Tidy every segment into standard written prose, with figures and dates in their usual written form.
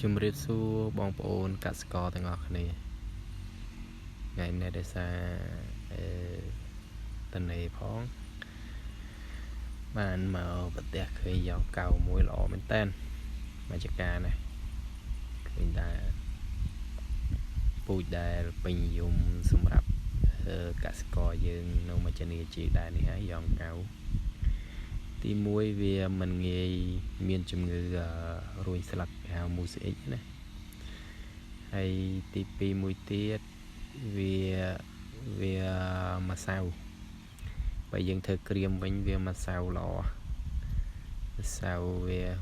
ជំរាបសួរបងប្អូនកសិករទាំងអស់គ្នាថ្ងៃនេះដោយសារតនេផងបានមកប្រទះឃើញយកកៅមួយល្អមែនតើមកចការនេះឃើញតែពូជដែលពេញនិយមសម្រាប់កសិករយើងនៅមជ្ឈនីជីដែរនេះហើយយកកៅទី1វាមិនងាយមានជំងឺរួញស្លឹកហៅ Mosaic ណាហើយទី2មួយទៀតវាម្សៅបើយើងធ្វើក្រៀមវិញវាម្សៅល្អម្សៅ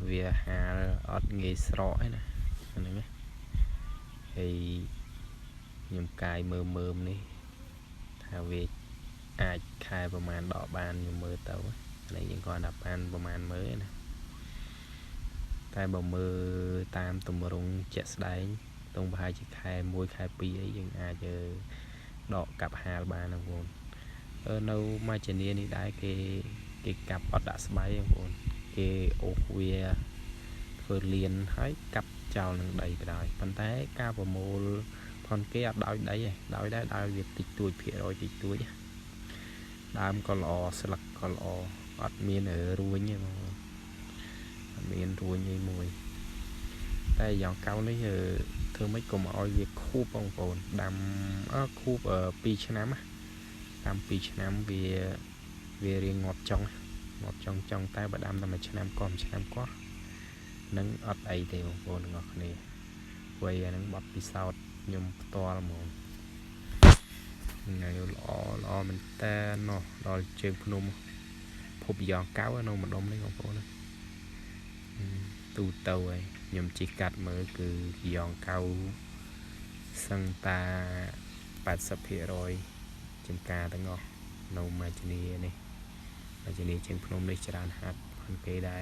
វាហាលអត់ងាយស្រកឯណាហ្នឹងណាហើយខ្ញុំកាយមើមនេះថាវាអាចខែប្រហែលដកបានខ្ញុំមើលទៅនេះយើងគាត់ថាបានប្រហែលមើលណាតែបើមើលតាមទម្រង់ជាក់ស្ដែងតងប្រហែលជាខែ1ខែ2អីយើងអាចដកកាប់ហាលបានណាបងនៅមកជំនាញនេះដែរគេកាប់អត់ដាក់ស្បៃបងប្អូនគេអូសវាធ្វើលៀនហើយកាប់ចោលនឹងដីក៏ដោយប៉ុន្តែការប្រមូលផនគេអត់ដោយដីទេដោយដែរដោយវាតិចតួចភាគរយតិចតួចដើមក៏ល្អស្លឹកក៏ល្អអត់មានរួញទេបងប្អូនអត់មានរួញអីមួយតែយ៉ាងកៅនេះធ្វើម៉េចកុំឲ្យវាខូបបងប្អូនដាំខូប2ឆ្នាំដាំ2ឆ្នាំវារៀងងាប់ចុងតែបើដាំតែ1ឆ្នាំក៏1ឆ្នាំក៏នឹងអត់អីទេបងប្អូនទាំងអស់គ្នាព្រោះអានឹងបត់ពិសោធន៍ខ្ញុំផ្ទាល់ហ្មងថ្ងៃល្អមែនតើណោះដល់ជើងភ្នំភពយ៉ាងកៅនៅម្ដុំនេះបងប្អូនទូទៅហើយខ្ញុំជិះកាត់មើលគឺយ៉ាងកៅសឹងតា 80% ចំការទាំងអស់នៅមកជំនានេះមកជំនាជើងភ្នំនេះច្រើនហាត់ផងគេដែរ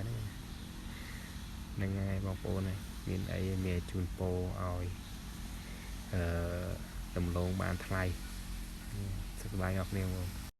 ហ្នឹងហើយបងប្អូនហើយមានអីមានជូនពោឲ្យដំឡូងបានថ្លៃសុខសប្បាយអរគ្នាបង